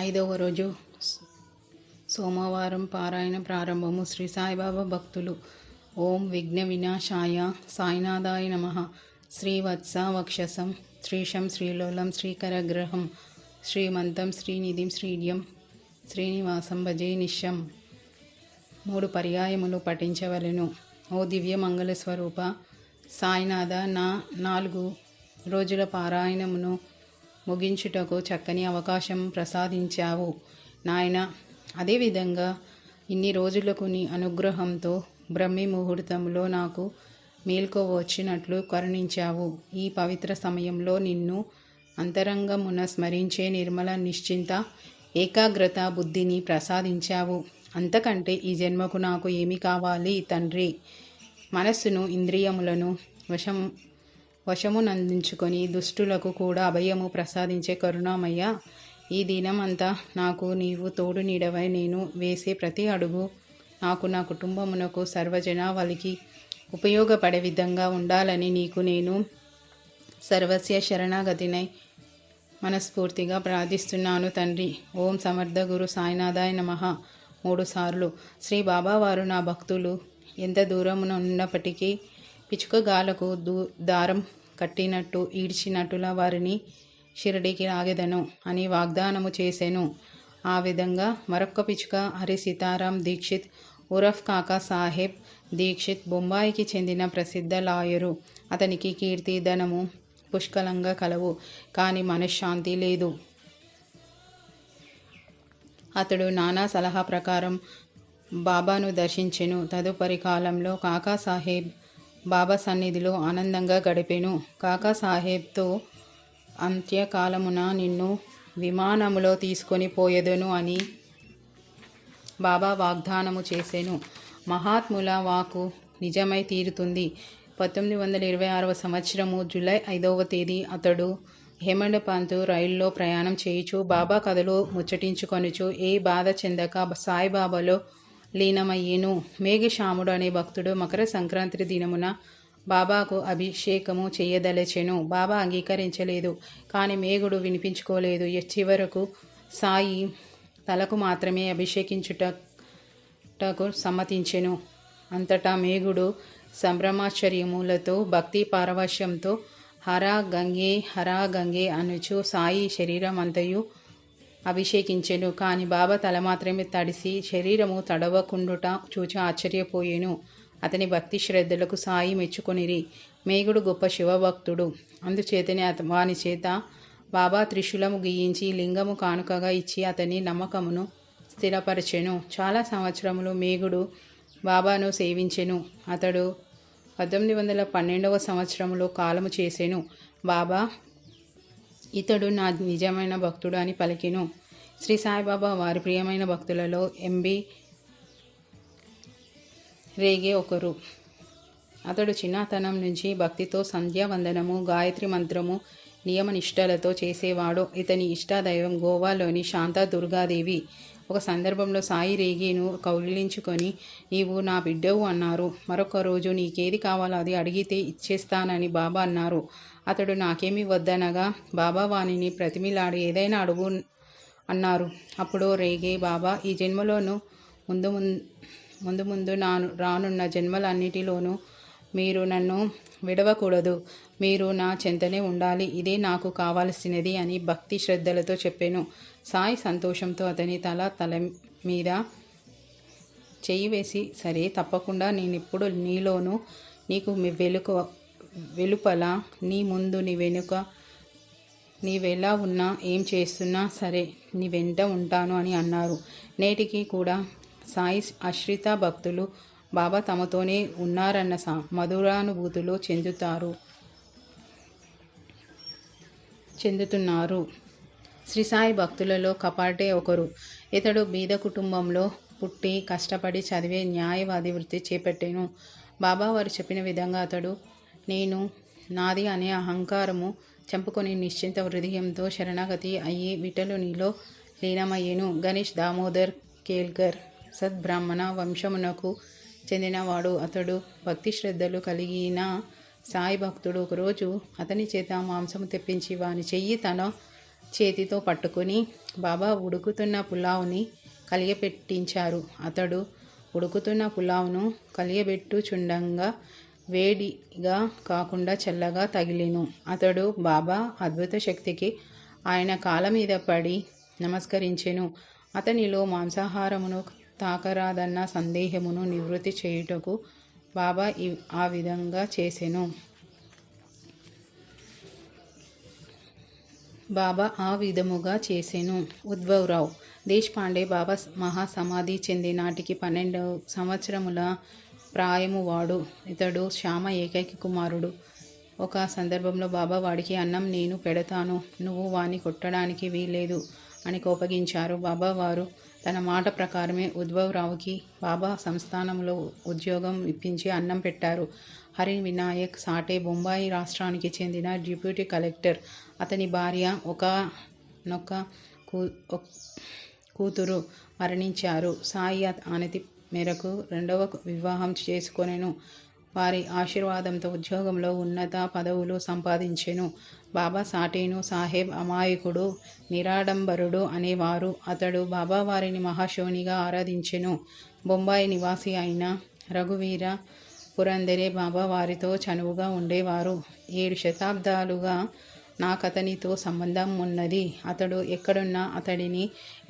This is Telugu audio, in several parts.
ఐదవ రోజు సోమవారం పారాయణ ప్రారంభము. శ్రీ సాయిబాబా భక్తులు. ఓం విఘ్న వినాశాయ సాయినాథాయ నమః. శ్రీవత్స వక్షసం శ్రీశం శ్రీలోలం శ్రీకరగ్రహం శ్రీమంతం శ్రీనిధిం శ్రీడ్యం శ్రీనివాసం భజే నిశ్యం. 3 పర్యాయములు పఠించవలెను. ఓ దివ్య మంగళ స్వరూప సాయినాథ, నా 4 రోజుల పారాయణమును ముగించుటకు చక్కని అవకాశం ప్రసాదించావు నాయన. అదేవిధంగా ఇన్ని రోజులకు నీ అనుగ్రహంతో బ్రహ్మి ముహూర్తంలో నాకు మేల్కో వచ్చినట్లు కరుణించావు. ఈ పవిత్ర సమయంలో నిన్ను అంతరంగమున స్మరించే నిర్మల నిశ్చింత ఏకాగ్రత బుద్ధిని ప్రసాదించావు. అంతకంటే ఈ జన్మకు నాకు ఏమి కావాలి తండ్రి? మనస్సును ఇంద్రియములను వశమునందించుకొని దుష్టులకు కూడా అభయము ప్రసాదించే కరుణామయ్య. ఈ దినమంతా నాకు నీవు తోడు నీడవై నేను వేసే ప్రతి అడుగు నాకు, నా కుటుంబమునకు, సర్వజనావళికి ఉపయోగపడే విధంగా ఉండాలని నీకు నేను సర్వస్య శరణాగతినై మనస్ఫూర్తిగా ప్రార్థిస్తున్నాను తండ్రి. ఓం సమర్థ గురు సాయినాథాయ నమః 3 సార్లు. శ్రీ బాబావారు నా భక్తులు ఎంత దూరమున ఉన్నప్పటికీ పిచుకగాలకు దారం కట్టినట్టు ఈడ్చినట్టులా వారిని షిరిడీకి రాగెదను అని వాగ్దానము చేసెను. ఆ విధంగా మరొక్క పిచుక హరి సీతారాం దీక్షిత్ ఉరఫ్ కాకా సాహెబ్ దీక్షిత్ బొంబాయికి చెందిన ప్రసిద్ధ లాయరు. అతనికి కీర్తి ధనము పుష్కలంగా కలవు, కానీ మనశ్శాంతి లేదు. అతడు నానా సలహా ప్రకారం బాబాను దర్శించెను. తదుపరి కాలంలో కాకా సాహెబ్ బాబా సన్నిధిలో ఆనందంగా గడిపెను. కాకా సాహెబ్తో అంత్యకాలమున నిన్ను విమానములో తీసుకొని పోయేదను అని బాబా వాగ్దానము చేసెను. మహాత్ముల వాకు నిజమై తీరుతుంది. 1926 సంవత్సరము జూలై 5వ తేదీ అతడు హేమండపంత్ రైల్లో ప్రయాణం చేయుచు బాబా కథలో ముచ్చటించుకొనుచు ఏ బాధ చెందక సాయిబాబాలో లీనమయ్యేను. మేఘశ్యాముడు అనే భక్తుడు మకర సంక్రాంతి దినమున బాబాకు అభిషేకము చేయదలచెను. బాబా అంగీకరించలేదు, కానీ మేఘుడు వినిపించుకోలేదు. చివరకు సాయి తలకు మాత్రమే అభిషేకించుటకు సమ్మతించెను. అంతటా మేఘుడు సంభ్రమాశ్చర్యములతో భక్తి పారవశ్యంతో హరా గంగే అనుచు సాయి శరీరం అంతయు అభిషేకించెను. కానీ బాబా తల మాత్రమే తడిసి శరీరము తడవకుండుట చూచి ఆశ్చర్యపోయేను. అతని భక్తి శ్రద్ధలకు సాయి మెచ్చుకొనిరి. మేఘుడు గొప్ప శివభక్తుడు. అందుచేతనే వాని చేత బాబా త్రిశూలము గీయించి లింగము కానుకగా ఇచ్చి అతని నమ్మకమును స్థిరపరచెను. చాలా సంవత్సరములు మేఘుడు బాబాను సేవించెను. అతడు 1912వ సంవత్సరంలో కాలము చేసెను. బాబా ఇతడు నా నిజమైన భక్తుడు అని పలికెను. శ్రీ సాయిబాబా వారి ప్రియమైన భక్తులలో ఎంబి రేగే ఒకరు. అతడు చిన్నతనం నుంచి భక్తితో సంధ్యావందనము, గాయత్రి మంత్రము నియమనిష్టలతో చేసేవాడు. ఇతని ఇష్టాదైవం గోవాలోని శాంతా దుర్గాదేవి. ఒక సందర్భంలో సాయి రేగేను కౌగిలించుకొని నీవు నా బిడ్డవు అన్నారు. మరొక రోజు నీకేది కావాలో అది అడిగితే ఇచ్చేస్తానని బాబా అన్నారు. అతడు నాకేమీ వద్దనగా బాబా వాణిని ప్రతిమిలాడి ఏదైనా అడుగు అన్నారు. అప్పుడు రేగే బాబా ఈ జన్మలోనూ ముందు రానున్న జన్మలన్నిటిలోనూ మీరు నన్ను విడవకూడదు, మీరు నా చెంతనే ఉండాలి, ఇదే నాకు కావాల్సినది అని భక్తి శ్రద్ధలతో చెప్పాను. సాయి సంతోషంతో అతని తల మీద చెయ్యి వేసి సరే తప్పకుండా నేనిప్పుడు నీలోనూ నీకు వెలుపల నీ ముందు నీ వెనుక నీవెలా ఉన్నా ఏం చేస్తున్నా సరే నీ వెంట ఉంటాను అని అన్నారు. నేటికి కూడా సాయి ఆశ్రిత భక్తులు బాబా తమతోనే ఉన్నారన్న మధురానుభూతులు చెందుతున్నారు. శ్రీ సాయి భక్తులలో కపాటే ఒకరు. ఇతడు బీద కుటుంబంలో పుట్టి కష్టపడి చదివే న్యాయవాది వృత్తి చేపట్టాను. బాబా వారు చెప్పిన విధంగా అతడు నేను నాది అనే అహంకారము చంపుకొని నిశ్చింత హృదయంతో శరణాగతి అయ్యి విఠలునిలో లీనమయ్యేను. గణేష్ దామోదర్ కేల్కర్ సద్బ్రాహ్మణ వంశమునకు చెందినవాడు. అతడు భక్తి శ్రద్ధలు కలిగిన సాయి భక్తుడు ఒకరోజు అతని చేత మాంసము తెప్పించి వాని చెయ్యి తన చేతితో పట్టుకుని బాబా ఉడుకుతున్న పులావ్ని కలియపెట్టించారు. అతడు ఉడుకుతున్న పులావ్ను కలియబెట్టుచుండంగా వేడిగా కాకుండా చల్లగా తగిలిను. అతడు బాబా అద్భుత శక్తికి ఆయన కాళ్ళ మీద పడి నమస్కరించెను. అతనిలో మాంసాహారమును తాకరాదన్న సందేహమును నివృత్తి చేయుటకు బాబా ఆ విధంగా చేసెను. బాబా ఆ విధముగా చేసెను. ఉద్భవరావు దేశపాండే బాబా మహాసమాధి చెంది నాటికి 12 సంవత్సరముల ప్రాయము వాడు. ఇతడు శ్యామ ఏకైక కుమారుడు. ఒక సందర్భంలో బాబా వాడికి అన్నం నేను పెడతాను, నువ్వు వాణ్ణి కొట్టడానికి వీల్లేదు అని కోపగించారు. బాబా వారు తన మాట ప్రకారమే ఉద్భవరావుకి బాబా సంస్థానంలో ఉద్యోగం ఇప్పించి అన్నం పెట్టారు. హరి వినాయక్ సాటే బొంబాయి రాష్ట్రానికి చెందిన డిప్యూటీ కలెక్టర్. అతని భార్య ఒకనొక కూతురు మరణించారు. సాయి ఆనతి మేరకు రెండవ వివాహం చేసుకొనెను. వారి ఆశీర్వాదంతో ఉద్యోగంలో ఉన్నత పదవులు సంపాదించెను. బాబా సాటేను సాహెబ్ అమాయకుడు, నిరాడంబరుడు అనేవారు. అతడు బాబా వారిని మహాశివునిగా ఆరాధించెను. బొంబాయి నివాసి అయిన రఘువీర పురందరే బాబా వారితో చనువుగా ఉండేవారు. 7 శతాబ్దాలుగా నాకతనితో సంబంధం ఉన్నది. అతడు ఎక్కడున్నా అతడిని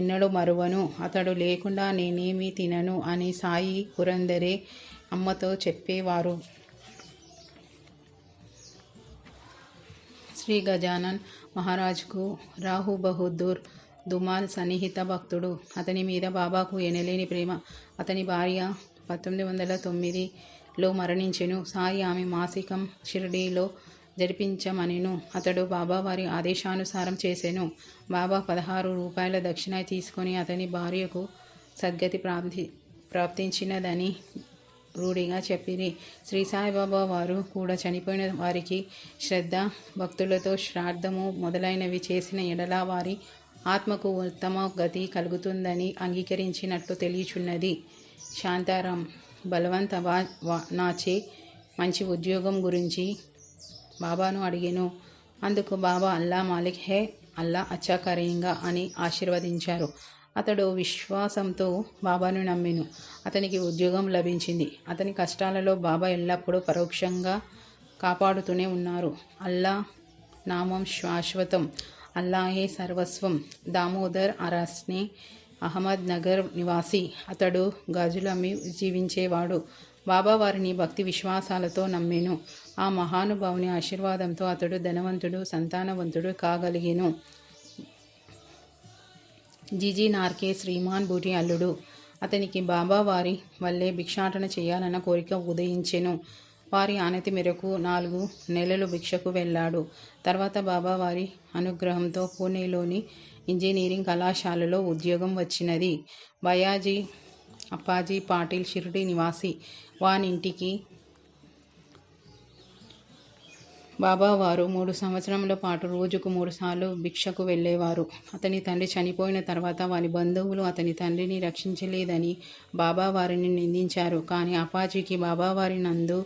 ఎన్నడూ మరువను. అతడు లేకుండా నేనేమీ తినను అని సాయి పురందరే అమ్మతో చెప్పేవారు. శ్రీ గజానన్ మహారాజ్కు రాహు బహదూర్ దుమాల్ సన్నిహిత భక్తుడు. అతని మీద బాబాకు ఎనలేని ప్రేమ. అతని భార్య 1909లో మరణించెను. సాయి ఆమె మాసికం షిర్డీలో జరిపించమనెను. అతడు బాబా వారి ఆదేశానుసారం చేసెను. బాబా 16 రూపాయల దక్షిణ తీసుకొని అతని భార్యకు సద్గతి ప్రాప్తించినదని రూఢిగా చెప్పిరి. శ్రీ సాయిబాబా వారు కూడా చనిపోయిన వారికి శ్రద్ధ భక్తులతో శ్రాద్ధము మొదలైనవి చేసిన ఎడల వారి ఆత్మకు ఉత్తమ గతి కలుగుతుందని అంగీకరించినట్లు తెలియచున్నది. శాంతారాం బలవంత నాచే మంచి ఉద్యోగం గురించి బాబాను అడిగెను. అందుకు బాబా అల్లా మాలిక్ హే, అల్లా అచ్చా కరేంగా అని ఆశీర్వదించారు. అతడు విశ్వాసంతో బాబాను నమ్మెను. అతనికి ఉద్యోగం లభించింది. అతని కష్టాలలో బాబా ఎల్లప్పుడూ పరోక్షంగా కాపాడుతూనే ఉన్నారు. అల్లా నామం శాశ్వతం, అల్లాహే సర్వస్వం. దామోదర్ అరాస్నే అహ్మద్ నగర్ నివాసి. అతడు గాజులమ్మి జీవించేవాడు. బాబా వారిని భక్తి విశ్వాసాలతో నమ్మెను. ఆ మహానుభావుని ఆశీర్వాదంతో అతడు ధనవంతుడు, సంతానవంతుడు కాగలిగెను. జీజీ నార్కే శ్రీమాన్ బూటి అల్లుడు. అతనికి బాబా వారి వల్లే భిక్షాటన చేయాలన్న కోరిక ఉదయించెను. వారి ఆనతి మేరకు 4 నెలలు భిక్షకు వెళ్ళాడు. తర్వాత బాబా వారి అనుగ్రహంతో పూణేలోని ఇంజనీరింగ్ కళాశాలలో ఉద్యోగం వచ్చినది. బయాజీ అప్పాజీ పాటిల్ షిర్డీ నివాసి. వానింటికి బాబా వారు 3 సంవత్సరముల పాటు రోజుకు 3 సార్లు భిక్షకు వెళ్ళేవారు. అతని తండ్రి చనిపోయిన తర్వాత వారి బంధువులు అతని తండ్రిని రక్షించలేదని బాబా వారిని నిందించారు. కానీ అప్పాజీకి బాబా వారి నందు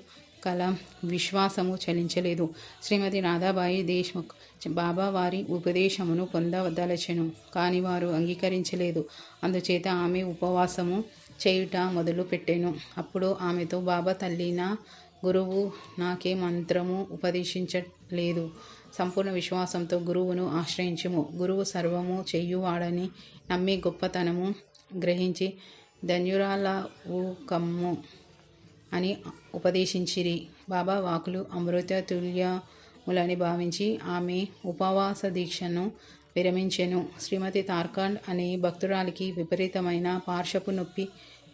కల విశ్వాసము చలించలేదు. శ్రీమతి రాధాబాయి దేశ్ముఖ్ బాబా వారి ఉపదేశమును పొందదలచెను. కానీ వారు అంగీకరించలేదు. అందుచేత ఆమె ఉపవాసము చేయుట మొదలు పెట్టెను. అప్పుడు ఆమెతో బాబా తల్లి, నా గురువు నాకే మంత్రము ఉపదేశించలేదు. సంపూర్ణ విశ్వాసంతో గురువును ఆశ్రయించుము. గురువు సర్వము చెయ్యువాడని నమ్మి గొప్పతనము గ్రహించి ధన్యురాలవు కమ్ము అని ఉపదేశించిరి. బాబా వాకులు అమృత తుల్యములని భావించి ఆమె ఉపవాస దీక్షను విరమించెను. శ్రీమతి తార్కాండ్ అనే భక్తురాలికి విపరీతమైన పార్శ్వపు నొప్పి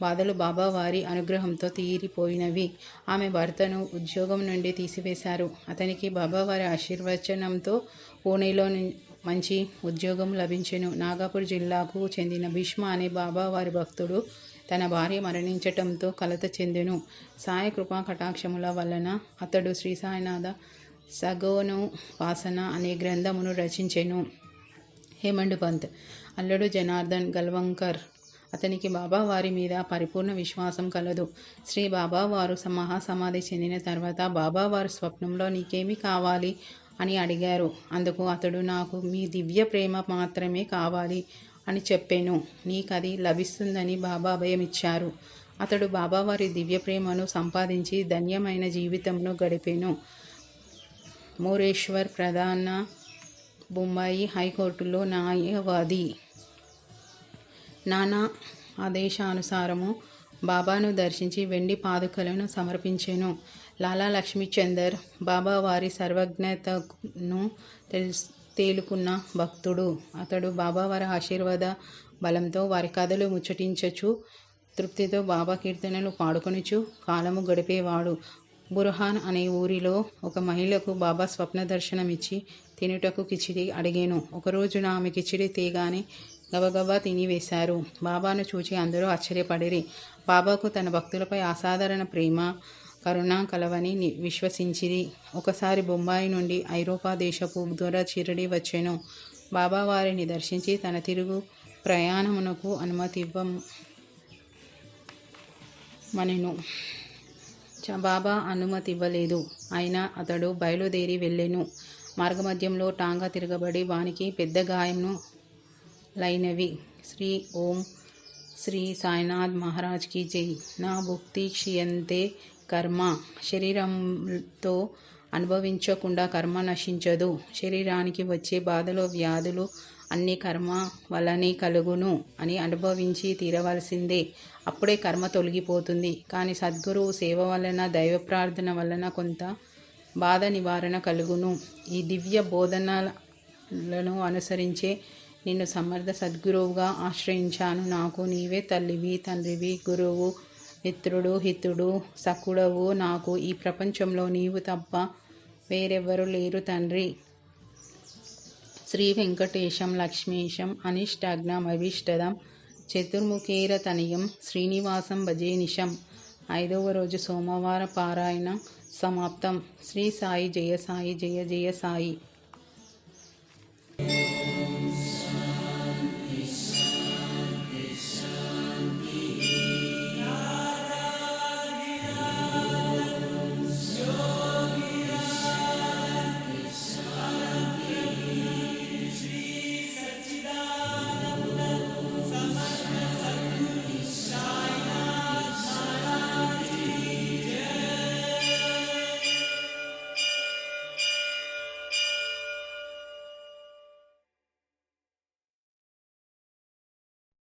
బాధలు బాబా వారి అనుగ్రహంతో తీరిపోయినవి. ఆమె భర్తను ఉద్యోగం నుండి తీసివేశారు. అతనికి బాబా వారి ఆశీర్వచనంతో పూణేలో మంచి ఉద్యోగం లభించెను. నాగపూర్ జిల్లాకు చెందిన భీష్మ అనే బాబా వారి భక్తుడు తన భార్య మరణించటంతో కలత చెందెను. సాయి కృపా కటాక్షముల వలన అతడు శ్రీ సాయినాథ సగోను వాసన అనే గ్రంథమును రచించెను. హేమండ్ పంత్ అల్లుడు జనార్దన్ గల్వంకర్. అతనికి బాబా వారి మీద పరిపూర్ణ విశ్వాసం కలదు. శ్రీ బాబా వారు మహాసమాధి చెందిన తర్వాత బాబా వారు స్వప్నంలో నీకేమి కావాలి అని అడిగారు. అందుకు అతడు, నాకు మీ దివ్య ప్రేమ మాత్రమే కావాలి అని చెప్పాను. నీకది లభిస్తుందని బాబా అభయమిచ్చారు. అతడు బాబావారి దివ్య ప్రేమను సంపాదించి ధన్యమైన జీవితంను గడిపాను. మోరేశ్వర్ ప్రధాన బొంబాయి హైకోర్టులో న్యాయవాది. నానా ఆదేశానుసారము బాబాను దర్శించి వెండి పాదుకలను సమర్పించెను. లాలా లక్ష్మీచందర్ బాబావారి సర్వజ్ఞతను తేలుకున్న భక్తుడు. అతడు బాబావారి ఆశీర్వాద బలంతో వారి కథలు ముచ్చటించచ్చు, తృప్తితో బాబా కీర్తనలు పాడుకొనుచు కాలము గడిపేవాడు. బుర్హాన్ అనే ఊరిలో ఒక మహిళకు బాబా స్వప్న దర్శనమిచ్చి తినుటకు కిచిడి అడిగాను. ఒకరోజున ఆమె కిచిడి తేగానే గబగబా తినివేశారు. బాబాను చూచి అందరూ ఆశ్చర్యపడిరి. బాబాకు తన భక్తులపై అసాధారణ ప్రేమ, కరుణ కలవని విశ్వసించిరి. ఒకసారి బొంబాయి నుండి ఐరోపా దేశపు దొర షిరిడి వచ్చెను. బాబా వారిని దర్శించి తన తిరుగు ప్రయాణమునకు అనుమతివ్వమనెను. బాబా అనుమతి ఇవ్వలేదు. అయినా అతడు బయలుదేరి వెళ్ళెను. మార్గమధ్యంలో టాంగా తిరగబడి వానికి పెద్ద గాయమును లైనవి. శ్రీ ఓం శ్రీ సాయినాథ్ మహారాజ్కి జై. నా భుక్తి క్షీయంతే కర్మ. శరీరంతో అనుభవించకుండా కర్మ నశించదు. శరీరానికి వచ్చే బాధలు, వ్యాధులు అన్ని కర్మ వల్లనే కలుగును అని అనుభవించి తీరవలసిందే. అప్పుడే కర్మ తొలగిపోతుంది. కానీ సద్గురువు సేవ వలన, దైవ ప్రార్థన వలన కొంత బాధ నివారణ కలుగును. ఈ దివ్య బోధనలను అనుసరించే నిన్ను సమర్థ సద్గురువుగా ఆశ్రయించాను. నాకు నీవే తల్లివి, తండ్రివి, గురువు, మిత్రుడు, హితుడు, సకుడవు. నాకు ఈ ప్రపంచంలో నీవు తప్ప వేరెవ్వరు లేరు తండ్రి. శ్రీ వెంకటేశం లక్ష్మీశం అనిష్టాగ్నం అభీష్టదం చతుర్ముఖేరతనయం శ్రీనివాసం భజేనిశం. 5వ రోజు సోమవార పారాయణ సమాప్తం. శ్రీ సాయి జయ సాయి, జయ జయ సాయి.